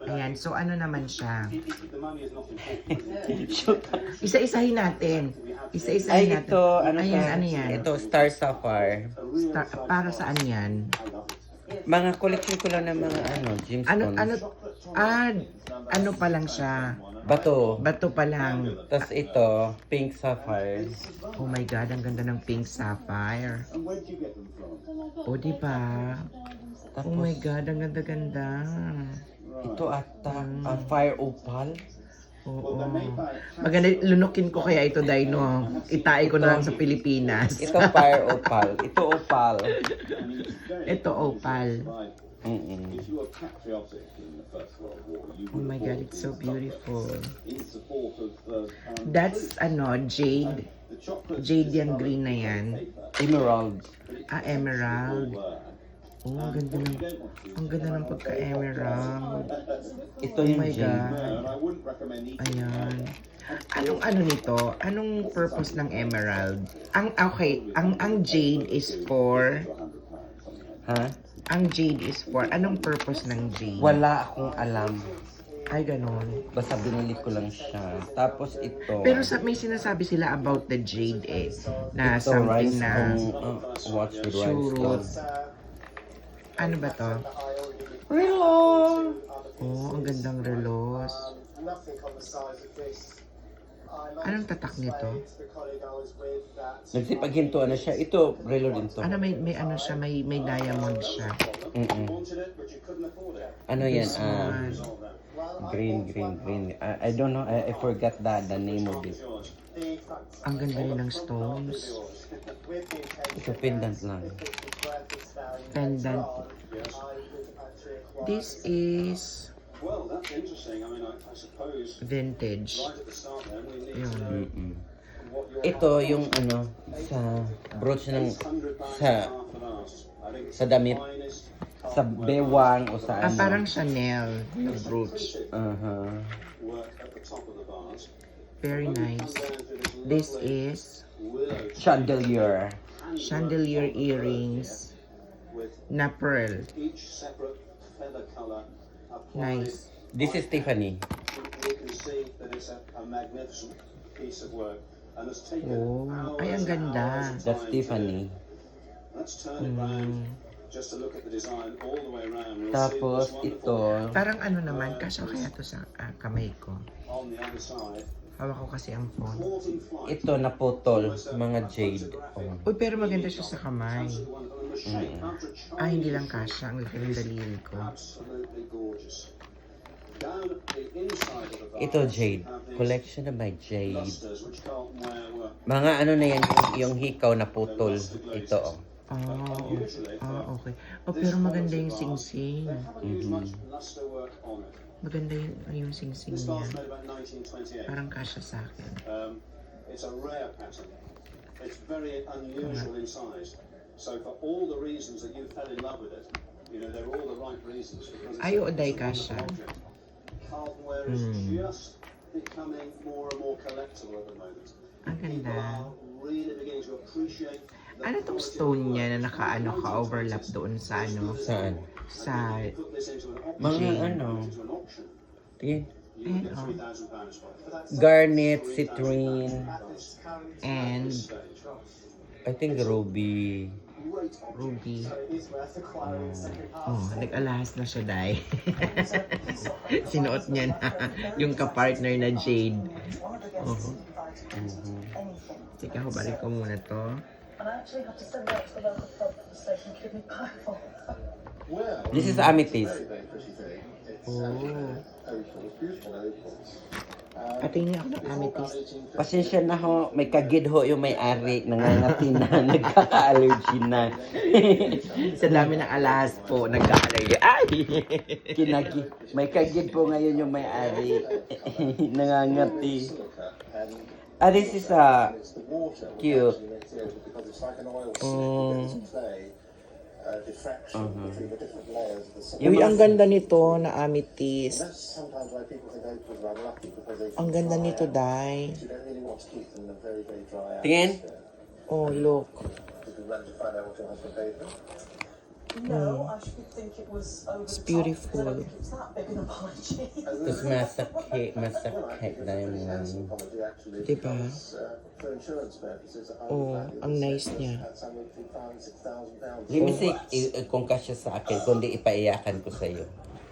Ayan, so ano naman siya? Isa-isahin natin. Isa-isahin Ay, natin. ito, ano to? Ayan, ano yan? Ito, Star Sapphire. Para saan yan? Mga collection ko lang ng mga gemstones. Ano pa lang siya? Bato. Bato pa lang. Tapos ito, Pink Sapphire. Oh my God, ang ganda ng pink sapphire. Oh, di ba? Tapos, Oh my God, ang ganda-ganda. ito ata, Fire Opal. Oo. Maganda, lunukin ko kaya ito, Dino. Itai ko na lang sa Pilipinas. Ito Fire Opal. Ito Opal. Ito, opal. Mm-mm. Oh my God, it's so beautiful. That's, jade. Jade yung green na yan. Emerald. Emerald. Oh, ang ganda ng pagka-emerald. Ito Oh yung my jade. God. Ayan. Anong nito? Anong purpose ng emerald? Ang jade is for... Ha? Ang jade is for... Anong purpose ng jade? Wala akong alam. Ay, ganon. Basta binili ko lang siya. Tapos ito. Pero may sinasabi sila about the jade na ito, something na... watch with Surut. rhinestone. Ano ba to? Relo! Oh, ang gandang relos. Anong tatak nito? Nagsipaghinto na siya. Ito, relo din to. Ano, may ano siya, may diamond siya. Ano yan? This one. Green. I don't know. I forgot the name of it. Ang ganda rin ng stones. Ito, pendant lang. Pendant. This is vintage. Yun. Mm-mm. Ito yung sa brooch ng sa damit, sa bewang o sa Parang Chanel na brooch. Very nice. This is Chandelier. chandelier earrings na pearl. Nice. This is Tiffany. Oh, ay ang ganda. That's Tiffany. Tapos ito, Parang ano naman, kasya kaya to sa kamay ko. Hawak ko kasi ang phone. ito naputol, mga jade. Uy, pero maganda siya sa kamay. Hindi lang kasya. Ang laki ng daliri ko. Ito jade. Collection na by jade. Mga na yan, yung hikaw na putol. Ito Okay. Pero maganda yung singsing. Maganda yung singsing niya. Parang kasya sa akin. It's a rare pattern. It's very unusual in size. So for all the reasons that you fell in love with it, they're all the right reasons. Ay, oday kasya. Carltonware is just becoming more and more collectible at the moment. Ang People ganda. are really beginning to appreciate Ano tong stone niya na ka-overlap doon sa Saan? sa Mga Tingin. Ayan, oh. Garnet, citrine, And I think ruby. ruby. Nag-alahas na siya, Day. Sinuot niya na yung kapartner na Jade. Sige, balik ko muna to. This is amethyst. Patingin ako ng amethyst. Pasensya na ho, may kagid ho yung may-ari, nangangati na, nagkaka-allergy na. Sa dami ng alahas po, nagka-allergy. Ay! May kagid po ngayon yung may-ari, nangangati. This is cute. Uy, ang ganda nito na amethyst. Ang ganda nito, Day. Tingin. Oh, look. No, I should think it was over It's the top, beautiful. because I don't think it's that big an apology. Tapos masakit na yung Diba? Oh, ang nice niya. Hindi si kung kasya sa akin, kundi ipaiyakan ko sa'yo.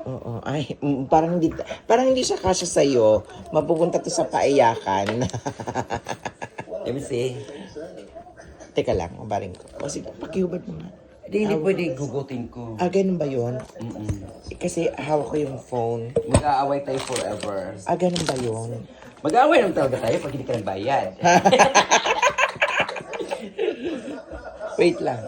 Oo. Ay, parang hindi siya kasya sa'yo. Mapupunta to sa paiyakan. Let me see. Teka lang, mabaring ko. O sige, pakihubad mo nga. Hindi pwede gugutin ko. Ah, ganun ba yun? Mm-mm. Kasi hawak ko yung phone. Mag-aaway tayo forever. Ah, ganun ba yun? Mag-aaway naman talaga tayo pag hindi ka nagbayad. Wait lang.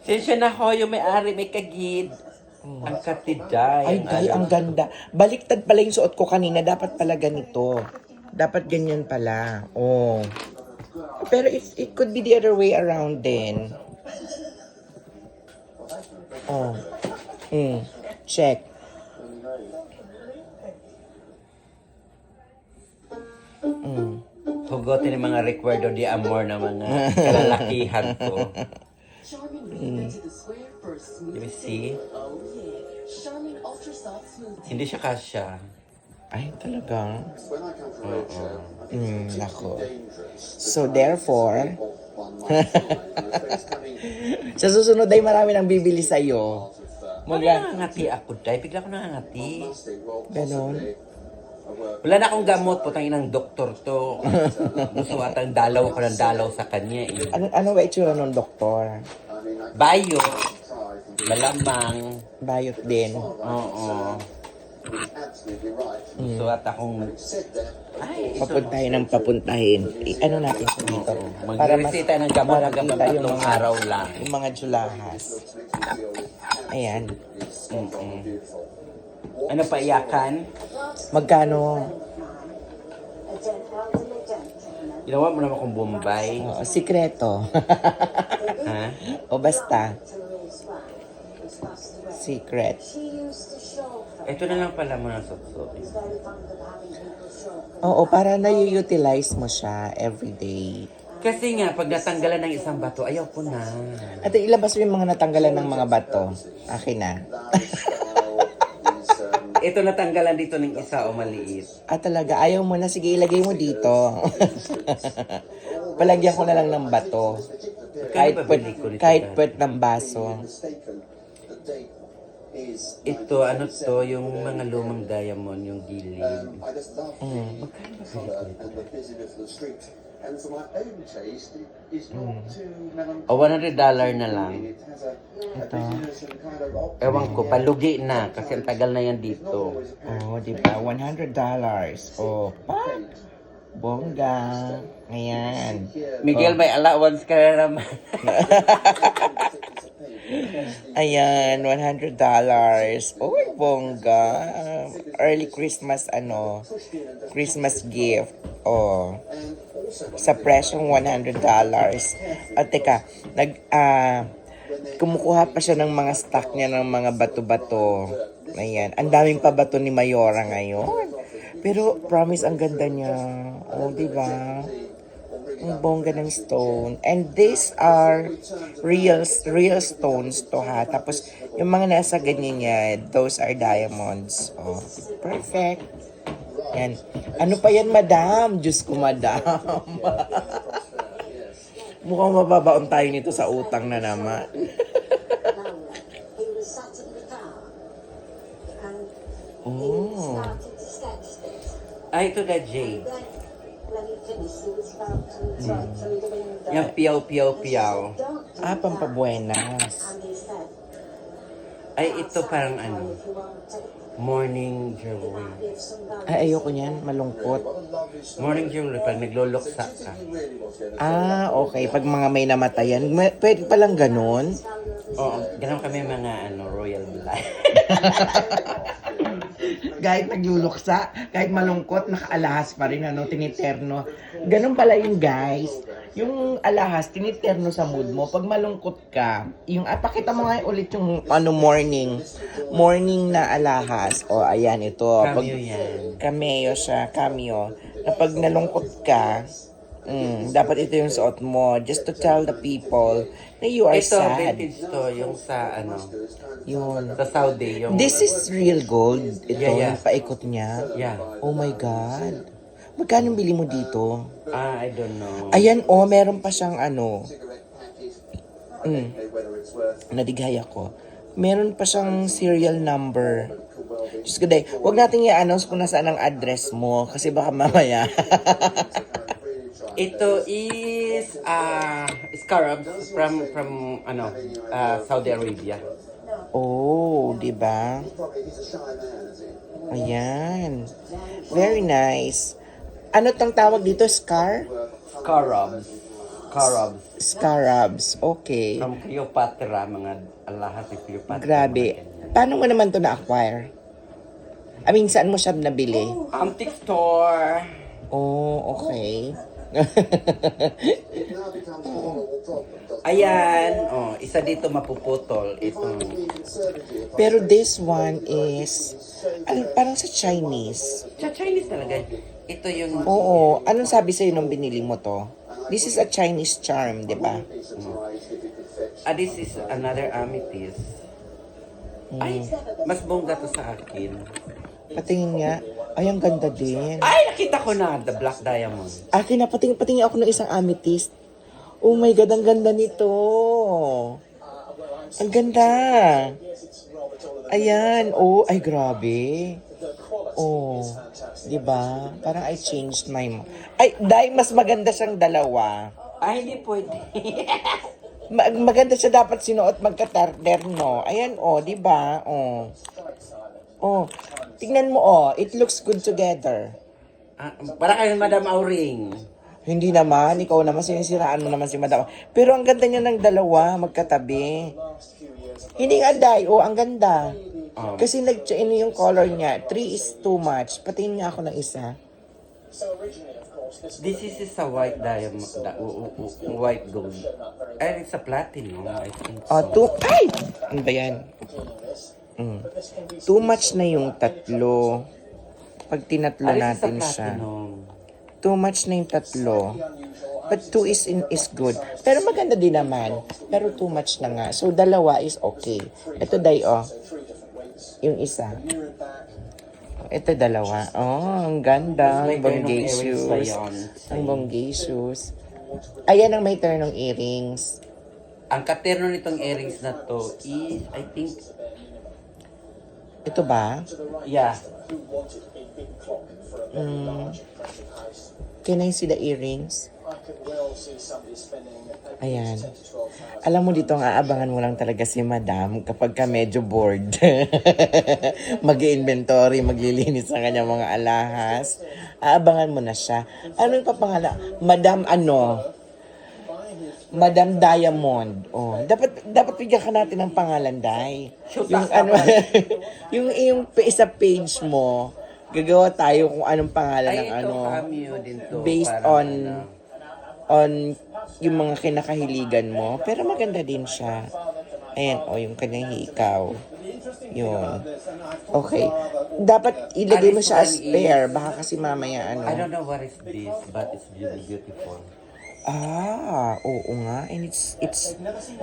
Sensya na ho, yung may-ari, may kagid. Ang katiday. Ay, day, ang ganda. Baliktad pala yung suot ko kanina. Dapat pala ganito. Dapat ganyan pala. Oh. Pero it could be the other way around din. Oh. Check. Hugotin yung mga recuerdo de amor na mga kalalakihan ko. Let me see. Hindi siya kasya. Ay, talaga? When I come from Asia, Nako. So, therefore, sa susunod ay marami nang bibili sa'yo. Nangangati ako, day. Bigla ko nangangati. Ganon. Wala na akong gamot, putang inang doktor to. Gusto atang dalaw ako ng dalaw sa kanya eh. Ano ba itsura ng doktor? Bayo, malamang, Bayot din. oo. Gusto at akong, ay, ito. Papuntahin ang papuntahin. Ano natin sa dito? Mag-resita ng gamot para hanggang makita tatlong araw lang. Yung mga julahas. Ayan. Ano pa iyakan? Magkano? Ginawa mo naman akong Bombay. Sikreto. Ha? O basta. Secret. Ito na lang pala mo ng suksok. Oo, para na-utilize mo siya everyday. Kasi nga, pag natanggalan ng isang bato, ayaw ko na. At ilabas mo yung mga natanggalan ng mga bato. Akin na. Ito natanggalan dito ng isa o maliit. Talaga, ayaw mo na. Sige, ilagay mo dito. Palagyan ko na lang ng bato. Kahit pwet ng baso. Ito, ano to, yung mga lumang diamond, yung gilid. O, $100 na lang. Ito. Ewan ko, palugi na, kasi ang tagal na yan dito. Oh, di ba? $100. Oh, pa. Bongga. Ayan. Miguel, may allowance ka na naman. Ayan, $100. Uy, bongga. Early Christmas, Christmas gift. Oh. Sa presyong $100. At teka, kumukuha pa siya ng mga stock niya ng mga bato-bato. Ayan, ang daming pa bato ni Mayora ngayon. Pero promise ang ganda niya. Oh, di ba? Ang bongga ng stone. And these are real stones to ha. Tapos yung mga nasa ganyan niya, those are diamonds. Oh, perfect. Yan. Ano pa yan, madam? Diyos ko, madam. Mukhang mababaon tayo nito sa utang na naman. Oh. Ay, ito na, Jade. Yung piyaw. Pampabuenas. Ay, ito parang morning jewelry. Ay, ayoko niyan. Malungkot. Morning jewelry, pag nagluluksa ka. Okay. Pag mga may namatayan, pwede palang ganun. Oo, ganun kami mga royal blood. Kahit nagluluksa, kahit malungkot, nakaalahas pa rin, tiniterno. Ganun pala yun, guys. Yung alahas, tiniterno sa mood mo. Pag malungkot ka, pakita mo nga ulit yung morning na alahas. O, ayan, ito. Cameo yan. Cameo siya, cameo. Na pag nalungkot ka, Dapat ito yung suot mo. Just to tell the people na you are Ito, sad. vintage to. Yung sa, ano, Yun. sa Saudi. Yung, This is real gold. Ito, Yeah. yung paikot niya. Yeah. Oh my God. Magkano bili mo dito? I don't know. Ayan, oh, meron pa siyang ano. Nadighay ako. Meron pa siyang serial number. Diyos ko, day. Huwag natin i-announce kung nasaan ang address mo kasi baka mamaya. Ito is scarabs from ano Saudi Arabia. Oh, di ba? Ayan. Very nice. Ano tong tawag dito? Scarabs. Scarabs. Okay. From Cleopatra, mga alahas ni Cleopatra. Grabe. Paano mo naman to na-acquire? I mean, saan mo siya nabili? Antique store. Oh, okay. Ayan. Oh, isa dito mapuputol. Itong Pero this one is, parang sa Chinese. sa Chinese talaga. Ito yung Oo. Anong sabi sa'yo nung binili mo to? This is a Chinese charm, di ba? this is another amethyst. Ay, mas bongga to sa akin. Patingin nga. Ay, ang ganda din. Ay, nakita ko na the black diamond. Akin na, patingin ako ng isang amethyst. Oh my God, ang ganda nito. Ang ganda. Ayan. Oh, ay grabe. Oh, di ba? Parang I changed my mind. Ay, dahil mas maganda siyang dalawa. Ay, hindi pwede. Maganda siya dapat sinuot magka-terno. Ayan, oh, di ba? Oh. Oh, tingnan mo, oh. It looks good together. Para kayo Madam Auring. Hindi naman, ikaw naman, sinisiraan mo naman si Madam. Pero ang ganda niya ng dalawa, magkatabi. Hindi nga, Day. Oh, ang ganda. Oh. Kasi nag-change yung color niya. 3 is too much. Patingin nga ako ng isa. This is a white diamond, white gold. Ay, it's a platinum, I think. Oh, ay! Ano ba yan? Too much na yung tatlo. Pag tinatlo natin siya. Too much na yung tatlo. But 2 is good. Pero maganda din naman. Pero too much na nga. So, dalawa is okay. Ito, Day, oh. Yung isa. Ito, dalawa. Oh, ang ganda. Ang bonggacious. Ang bonggacious. Ayan ang may turnong earrings. Ang katerno nitong earrings na to is, I think, Ito ba? yeah. Can I see the earrings? Ayan. Alam mo dito, ang aabangan mo lang talaga si Madam kapag ka medyo bored. Mag-inventory, maglilinis ng kanyang mga alahas. Aabangan mo na siya. Ano yung papangala? Madam ano? Madam Diamond. Oh, dapat bigyan ka natin ng pangalan, Day. Yung ano, yung isa page mo, gagawa tayo kung anong pangalan Ay, ng ito ano. cameo din to. Based parang on yung mga kinakahiligan mo. Pero maganda din siya. Ayan, oh, yung kanyang hikaw. Yun. Okay. Dapat ilagay mo siya as pair. Baka kasi mamaya ano. I don't know what is this, but it's really beautiful. Oo nga. And it's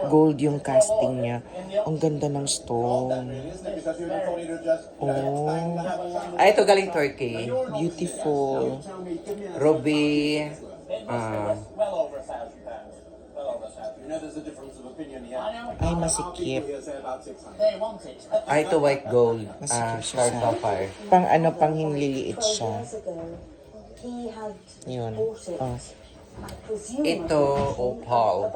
gold yung casting niya. Ang ganda ng stone. Oh, Ay, ito galing Turkey. beautiful. Ruby. Ay, masikip. Ay, ito white gold. Masikip siya Star sa... sapphire. Pang ano, pang hinliliit siya. Yun. Oh. Ito, opal.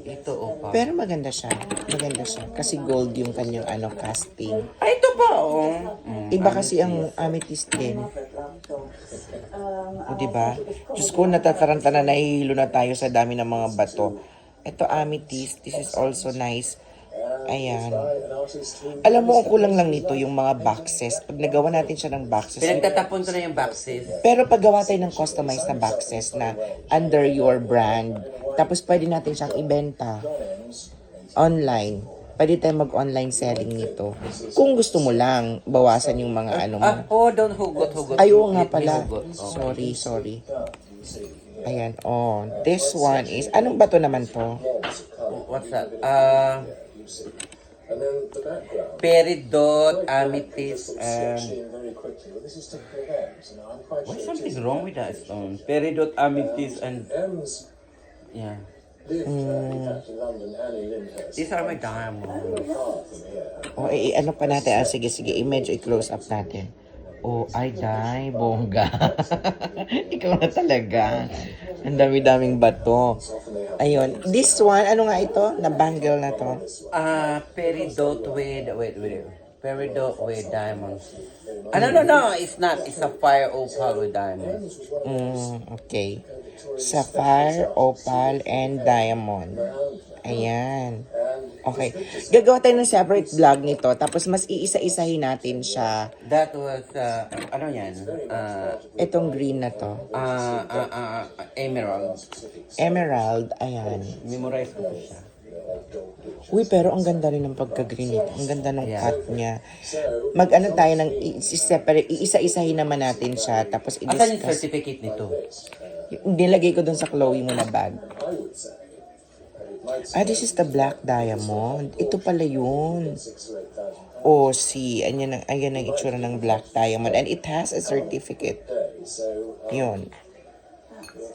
Ito, opal. Pero maganda siya. Maganda siya. Kasi gold yung kanyang ano, casting. Ay, ito ba, oh? Iba kasi ang amethyst din. O, diba? Diyos ko, natataranta na, nahihilo na tayo sa dami ng mga bato. Ito, amethyst. This is also nice. Ayan. Alam mo, ang kulang lang nito, yung mga boxes. Pag nagawa natin siya ng boxes, Pinagtatapon ko na yung boxes. pero pag gawa tayo ng customized na boxes na under your brand, tapos pwede natin siyang ibenta online. Pwede tayo mag-online selling nito. Kung gusto mo lang, bawasan yung mga ano mo. Don't hugot. Ayaw nga Let me pala. hugot. Oh. Sorry. Ayan, oh. This one is, anong bato naman to? What's that? Peridot, amethyst, and... What's something wrong with that stone? Peridot, amethyst, and... Yeah. These are my diamonds. O, ano pa natin? Sige, medyo i-close up natin. Oh, ay, day, bongga. Ikaw na talaga. Ang dami-daming bato. Ayun. This one, ano nga ito? Na bangle na to? Peridot with... Wait. Peridot with diamonds. No. It's not. It's sapphire opal with diamonds. Okay. Sapphire, opal, and diamond. Ayan. Okay. Gagawa tayo ng separate vlog nito. Tapos mas iisa-isahin natin siya. That was, ano yan? Itong green na to. Emerald. Emerald. Ayan. Memorize ko siya. Uy, pero ang ganda rin ng pagka-green nito. Ang ganda ng cut niya. Mag-ano tayo ng separate, iisa-isahin naman natin siya. Tapos Asan yung i-discuss. certificate nito? Nilagay ko dun sa Chloe mo na bag. This is the black diamond. Ito pala yun. Oh, see. Ayan ang itsura ng black diamond. And it has a certificate. Yun.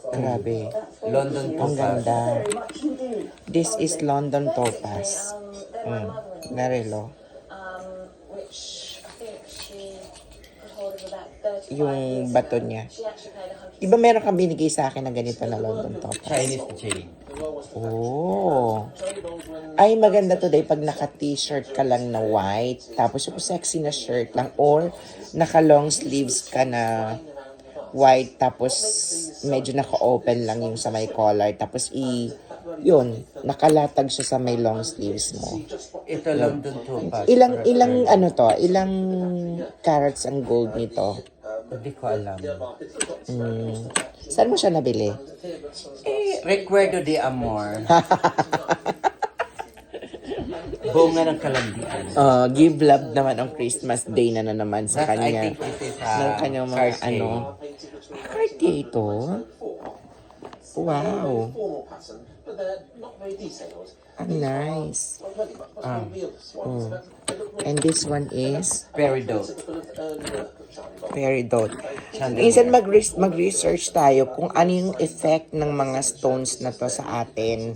Grabe. London Ang Topaz. ganda. Very much indeed. This is London Topaz. They're my mother-in-law, Narelo. which I think she could hold of about 35 Yung years bato ago. niya. She actually paid 100. Di ba meron kang binigay sa akin na ganito na London Topaz? Chinese jade. Oh. Ay, maganda today pag naka-t-shirt ka lang na white, tapos yung sexy na shirt lang, or naka-long sleeves ka na white, tapos medyo naka-open lang yung sa may collar, tapos yun, nakalatag siya sa may long sleeves mo. Ito London Topaz. Ilang carats ang gold nito? Hindi ko alam. Saan mo siya nabili? Recuerdo de Amor. Bunga ng kalandian. Give love naman ang Christmas Day na naman sa That, I kanya. think this is Ng kanyang mga Cartier. Cartier ito? Wow. Ang nice. And this one is Peridot. peridot. Chandelier. Minsan mag-research tayo kung ano yung effect ng mga stones na to sa atin.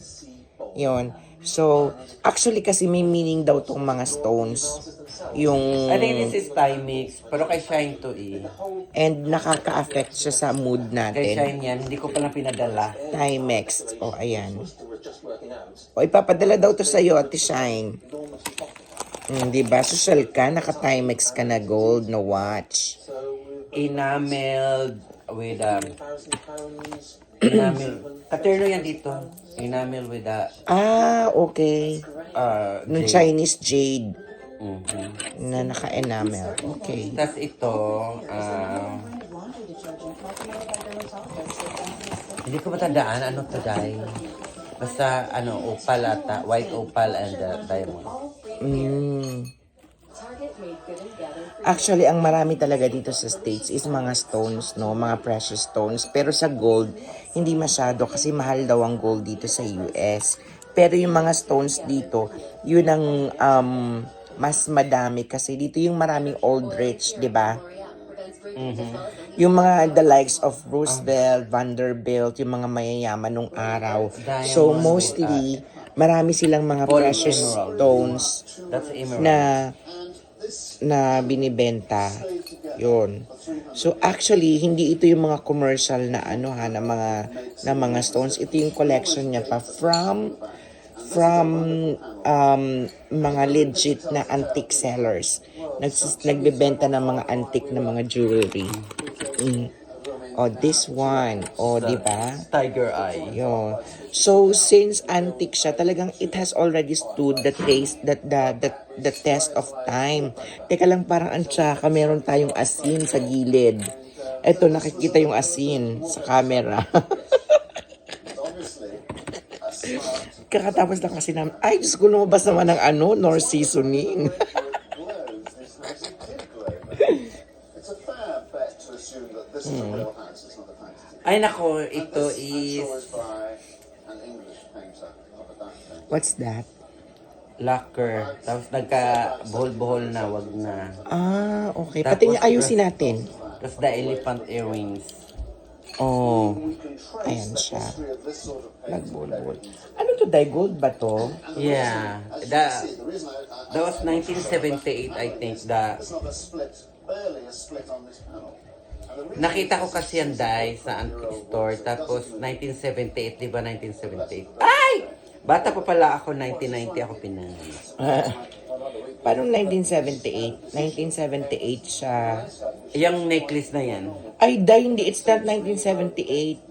Yun. So, actually kasi may meaning daw tong mga stones. Yung I think this is Timex, pero kay Shine to and nakaka-affect siya sa mood Kay natin. Shine yan, hindi ko pala pinadala. Timex. O, ayan. O, ipapadala daw to sa'yo, Ate Shine. Diba? Social ka, naka-Timex ka na gold na watch. Enameled with enamel. Katerno yan dito. Enamel with Okay. Nung jade. Chinese jade Mhm. na naka-enamel. Okay. Tas ito, hindi ko matandaan ano to dahil. Basta opal ata, white opal and diamond. Actually, ang marami talaga dito sa States is mga stones, no? Mga precious stones. Pero sa gold, hindi masyado kasi mahal daw ang gold dito sa US. Pero yung mga stones dito, yun ang mas madami kasi dito yung maraming old rich, di ba? Yung mga the likes of Roosevelt, Vanderbilt, yung mga mayayaman nung araw. So mostly, marami silang mga precious stones That's emerald. na binibenta. Yun. So actually, hindi ito yung mga commercial na na mga stones. Ito yung collection niya pa from mga legit na antique sellers. Nagbebenta ng mga antique na mga jewelry. Oh, this one. Oh, di ba? Tiger eye. Yun. So since antique siya, talagang it has already stood the test of time. Teka lang, parang ang tsaka, meron tayong asin sa gilid. Eto, nakikita yung asin sa camera. Kakatapos lang kasi namin, ay, Diyos ko, lumabas naman ng nor seasoning. It's a fair bet to assume that this is a real house. fancy, it's not a fancy. Ay nako, And ito this, I'm is sure, is by an English painter of a Dutch painter. What's that? lacquer. Tapos nagka-buhol-buhol na, wag na. Ah, okay. Tapos, Pati ayusin natin. Tapos the elephant earrings. Oh, We can trace ayan the siya. history of this sort of painting. Nagbulbul. Ano to, dye gold ba to? Yeah. As you The, can see, the reason that was 1978, I think. It's not a split, barely a split on this panel. And the reason Nakita ko is kasi yan this dahil is sa a antique 100-year-old store. wood, so it Tapos doesn't move. 1978, di ba 1978? Ay! Bata pa pala ako, 1990 ako pinanganak. Paano 1978? 1978 siya. Yung necklace na yan. Ay, dye, hindi. It's not 1978.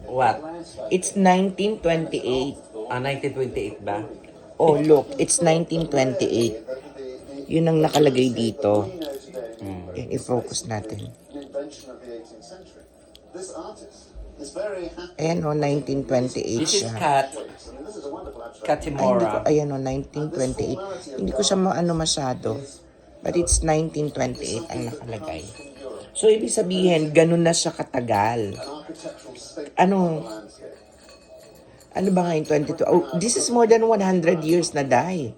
What? It's 1928. 1928 ba? Oh, look. It's 1928. Yun ang nakalagay dito. Yan, i-focus natin. The invention of the 18th century. This artist is very happy. Ayan o, 1928 This is siya. Kat. I mean, this is a wonderful abstract. Ay, hindi ko, Katimora. ayan o, 1928. Hindi ko siya maano masyado. But it's 1928 ang nakalagay. So, ibig sabihin, ganun na siya katagal. Architectural statement Ano? of the landscape. Ano ba ngayon, 22? Oh, this is more than 100 years na dahil.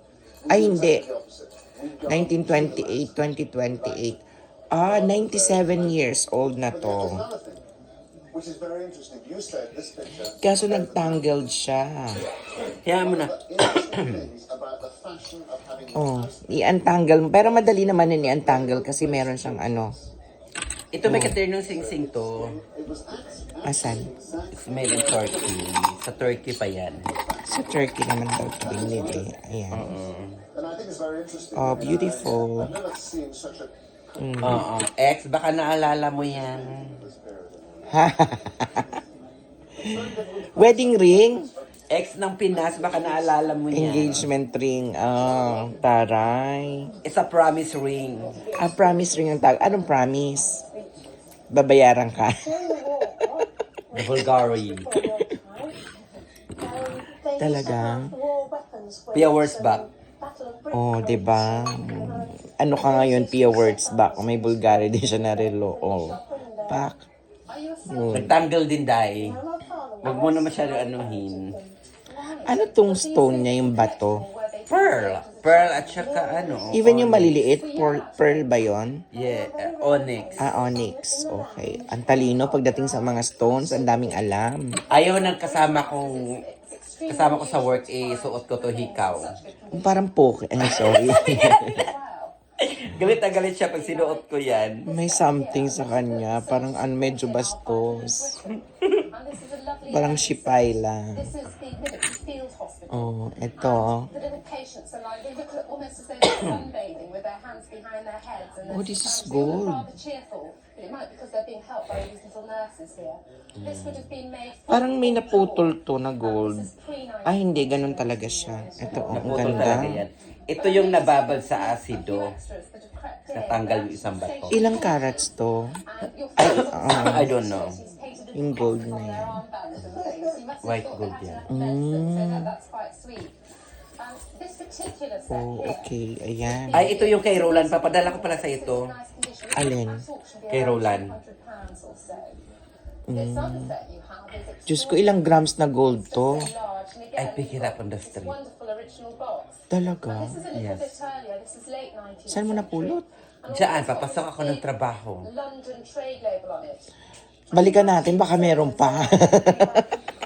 Ay, hindi. The opposite. We've got 1928, 2028. Ah, 97 years old na But to. there's another thing, which is very interesting. You said this picture. Kaso nagtangled siya. Kaya mo na. Interesting things about the fashion of having Oh, i-untangle mo. Pero madali naman yun i-untangle kasi meron siyang ano. Ito may katernong sing-sing to. It was Asan? It's made in Turkey. Sa Turkey pa yan. Sa Turkey naman daw ito binili. Ayan. and I think it's very interesting. Oh, beautiful. I've never seen such a Oo. Ex, baka naalala mo yan. Wedding ring? Ex ng Pinas, baka naalala mo yan. Engagement ring. Ah, taray. It's a promise ring. Ah, promise ring ang tawag. Anong promise? Babayaran ka. The Bulgari. Talaga? Pia words back. Oh, 'di ba? Ano ka ngayon, Pia Words back? May Bulgari din siya na relo. Oh. Pak. Nagtanggal din dahil. Huwag mo na masyado anuhin. Ano tong stone niya, yung bato? Pearl. Pearl at saka ano. Even yung maliliit, pearl ba yon? Yeah, onyx. Ah, onyx. Okay. Ang talino pagdating sa mga stones, ang daming alam. Ayaw ng kasama ko sa work, suot ko to hikaw. Parang poke. Ay, sorry. Galit na galit siya pag sinuot ko yan. May something sa kanya. Parang medyo bastos. Parang shipay lang. This is the Military Field Hospital. Oh, ito. The little patients are like, they look almost as though they're sunbathing with their hands behind their heads. And Oh, this is they look gold. rather cheerful, but it might be because they're being helped by these little nurses here. This would have been made Parang may naputol to na gold. This is pre-19. Ay, hindi. Ganun talaga siya. Ito, oh, ang Naputol ganda. talaga yan. Ito yung nababad sa asido. Extras that have crept in. Natanggal yung isang bato. Ilang carats to? And your face I don't know. is painted with Yung gold na on their yan. armbands and things. You must have White thought gold they yan. had to have medicine, so that's quite sweet. This particular set Oh, here okay. Ayan. Ay, ito yung kay Roland. Papadala ko pala sa ito. nice condition. Alin? I thought should be Kay around Roland. £200 or so. This other set you have is Diyos ko, ilang grams na gold to? large, and I again, pick it up on the it's a street. wonderful original box. Talaga? This is a little Yes. bit earlier. This is late 19th Saan mo napulot? century. Diyan, papasok ako ng trabaho. London trade label on it. Balikan natin, baka meron pa.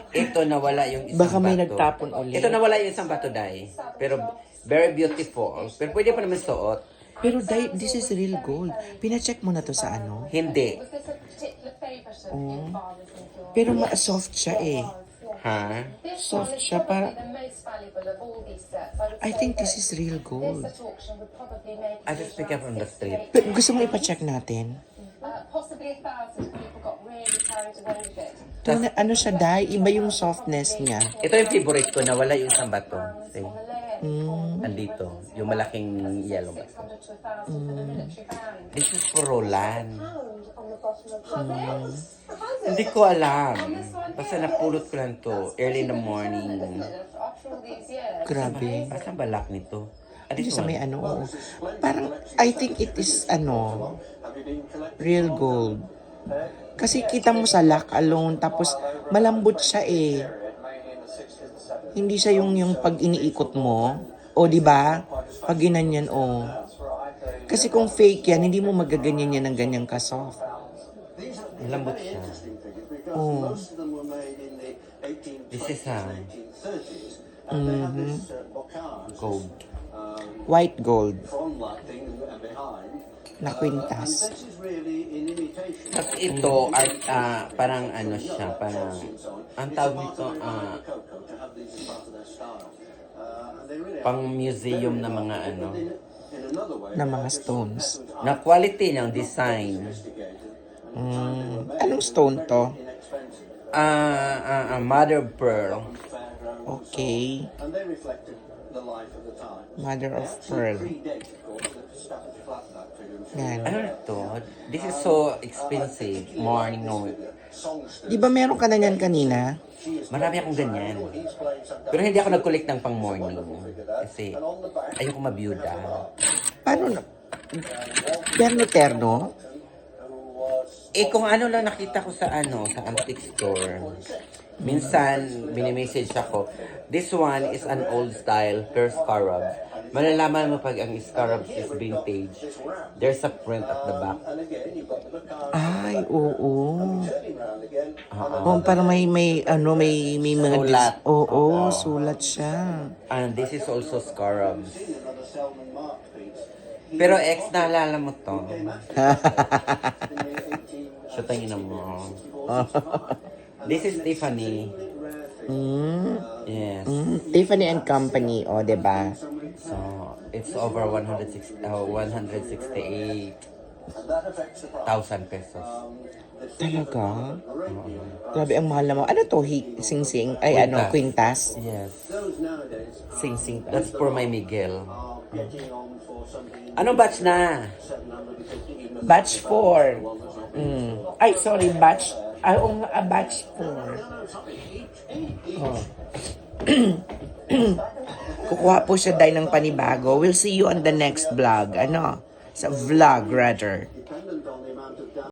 Ito nawala yung isang Baka may bato. nagtapon ulit. Ito nawala yung isang bato, Day. Pero very beautiful. Pero pwede pa naman suot. Pero this is real gold. Pina-check mo na to sa ano? Hindi. Was this a particular favourite of your father's and yours? Pero soft siya eh. Ha? This Soft one is siya, probably para- the most valuable of all these sets. I would I say think that this is real gold. This at auction would probably make I just pick up from the street. Pero gusto mo ipa-check natin? possibly 1,000 people got really carried away with it. To, ano siya, Dai? Iba yung softness niya. Ito yung favorite ko, nawala yung isang bato. See? On the layer, Andito. Yung malaking yellow bato. 600 to 1,000 for the military band. This is for Roland. Pound on the bottom of Hindi ko alam. Basta napulot ko lang to. Early in the morning. After all these years. Grabe. Basta balak nito. Ah, Dito this sa one. may ano, oo. Parang, I think it is, ano, real gold. Kasi kita mo sa lock alone, tapos malambot siya eh. Hindi siya yung pag iniikot mo. O, di ba? Pag ginanyan, o. Kasi kung fake yan, hindi mo magaganyan yan ng ganyang ka-soft. Malambot siya. Oh. This is gold. White gold na kwintas. Tapos ito, art, parang ano siya, parang, ang tawag nito, pang museum na mga ano, Na mga stones. na quality ng design. Anong stone to? Mother of pearl. Okay. And they reflected the life of the time. Mother of pearl. Predate, of course, the flatback figure. Yan. Ano to? This is so expensive. Morning note. Di ba meron ka na yan kanina? Marami akong ganyan. Pero hindi ako nag-collect ng pang morning. Kasi ayoko mabiyuda. Paano na? Terno-terno? Eh kung ano lang nakita ko sa sa antique store. Minsan, binimessage ako. This one is an old style, pure scarab. Malalaman mo pag ang scarab is vintage. There's a print at the back. Ay, oo. Oh, parang may mga Sulat. Oo, sulat siya. And this is also scarab. Pero ex, naalala mo to. Sa tingin mo. This is Tiffany. Yes. Tiffany and Company, o, diba? So, it's over 168,000 pesos. Talaga? Grabe, ang mahal naman. Ano to? Sing-sing? Ay, ano? Quintas? Yes. Sing-sing. That's for my Miguel. Anong batch na? Batch 4. Ay, sorry, batch. Ay, oo nga, batch 4. Oh. Kukuha po siya dahil ng panibago. We'll see you on the next vlog. Ano? Sa vlog, rather.